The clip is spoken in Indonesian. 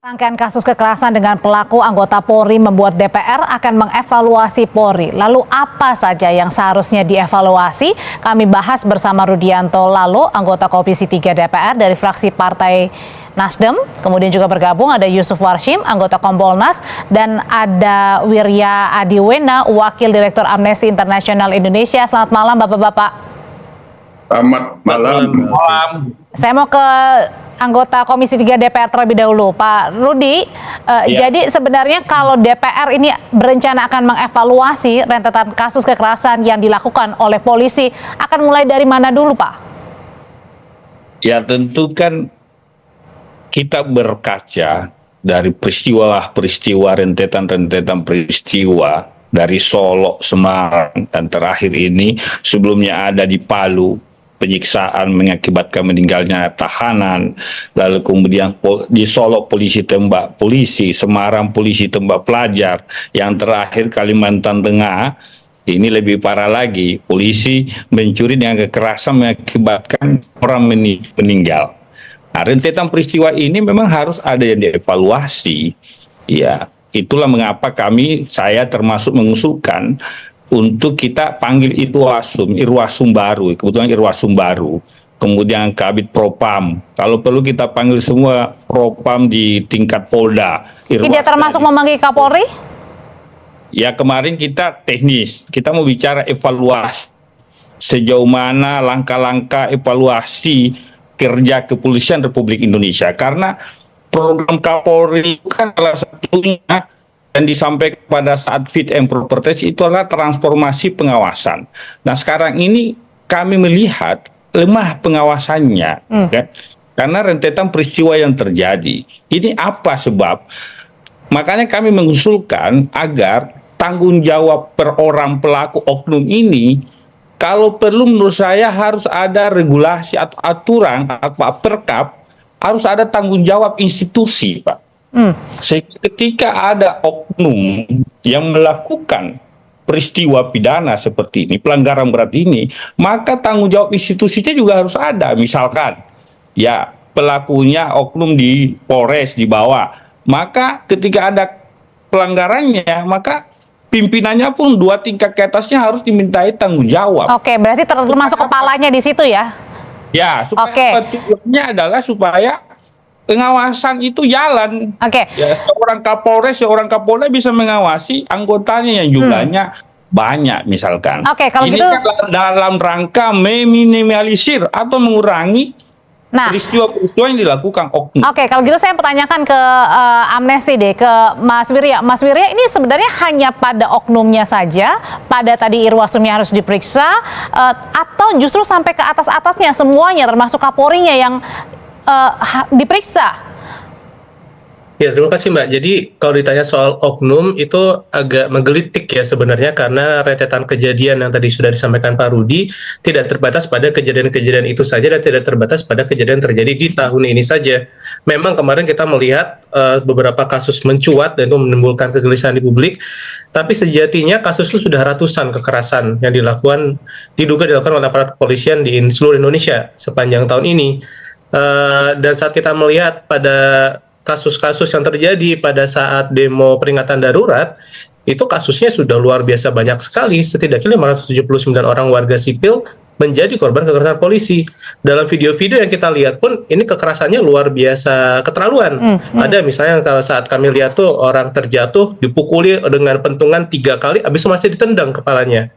Rangkaian kasus kekerasan dengan pelaku anggota Polri membuat DPR akan mengevaluasi Polri. Lalu apa saja yang seharusnya dievaluasi? Kami bahas bersama Rudianto Lalo, anggota Komisi 3 DPR dari fraksi Partai Nasdem. Kemudian juga bergabung ada Yusuf Warshim, anggota Kompolnas, dan ada Wirya Adiwena, Wakil Direktur Amnesty International Indonesia. Selamat malam Bapak-Bapak. Selamat malam. Saya mau ke anggota Komisi 3 DPR terlebih dahulu, Pak Rudi. Jadi sebenarnya kalau DPR ini berencana akan mengevaluasi rentetan kasus kekerasan yang dilakukan oleh polisi, akan mulai dari mana dulu, Pak? Ya tentu kan kita berkaca dari peristiwa rentetan peristiwa dari Solo, Semarang, dan terakhir ini sebelumnya ada di Palu, penyiksaan mengakibatkan meninggalnya tahanan, lalu kemudian di Solo polisi tembak polisi, Semarang polisi tembak pelajar, yang terakhir Kalimantan Tengah ini lebih parah lagi, polisi mencuri dengan kekerasan mengakibatkan orang meninggal. Nah, rentetan peristiwa ini memang harus ada yang dievaluasi. Ya, itulah mengapa saya termasuk mengusulkan untuk kita panggil Irwasum baru, kebetulan Irwasum baru, kemudian Kabid Propam, kalau perlu kita panggil semua Propam di tingkat Polda. Tidak termasuk memanggil Kapolri? Ya kemarin kita teknis, kita mau bicara evaluasi, sejauh mana langkah-langkah evaluasi kerja kepolisian Republik Indonesia, karena program Kapolri itu kan salah satunya dan disampaikan pada saat fit and proper test itu adalah transformasi pengawasan. Nah sekarang ini kami melihat lemah pengawasannya, kan? Karena rentetan peristiwa yang terjadi. Ini apa sebab? Makanya kami mengusulkan agar tanggung jawab per orang pelaku oknum ini, kalau perlu menurut saya harus ada regulasi atau aturan atau perkap, harus ada tanggung jawab institusi, Pak. Ketika ada oknum yang melakukan peristiwa pidana seperti ini, pelanggaran berat ini, maka tanggung jawab institusinya juga harus ada. Misalkan, ya pelakunya oknum di Polres di bawah, maka ketika ada pelanggarannya, maka pimpinannya pun 2 tingkat ke atasnya harus dimintai tanggung jawab. Oke, berarti termasuk kepalanya di situ ya? Ya, supaya tujuannya adalah supaya pengawasan itu jalan. Ya, seorang Kapolres, seorang Kapolda bisa mengawasi anggotanya yang jumlahnya banyak misalkan. Kalau ini gitu, kan dalam rangka meminimalisir atau mengurangi peristiwa-peristiwa yang dilakukan oknum. Kalau gitu saya pertanyakan ke Amnesty deh, ke Mas Wirya. Mas Wirya, ini sebenarnya hanya pada oknumnya saja, pada tadi Irwasumnya harus diperiksa, atau justru sampai ke atas-atasnya semuanya, termasuk Kapolrinya yang diperiksa? Ya, terima kasih Mbak. Jadi kalau ditanya soal oknum itu agak menggelitik ya sebenarnya, karena rentetan kejadian yang tadi sudah disampaikan Pak Rudi tidak terbatas pada kejadian-kejadian itu saja dan tidak terbatas pada kejadian terjadi di tahun ini saja. Memang kemarin kita melihat beberapa kasus mencuat dan itu menimbulkan kegelisahan di publik, tapi sejatinya kasus itu sudah ratusan kekerasan yang diduga dilakukan oleh aparat kepolisian di seluruh Indonesia sepanjang tahun ini. Dan saat kita melihat pada kasus-kasus yang terjadi pada saat demo peringatan darurat, itu kasusnya sudah luar biasa banyak sekali. Setidaknya 579 orang warga sipil menjadi korban kekerasan polisi. Dalam video-video yang kita lihat pun ini kekerasannya luar biasa keterlaluan. Ada misalnya kalau saat kami lihat tuh orang terjatuh dipukuli dengan pentungan 3 kali, habis masih ditendang kepalanya.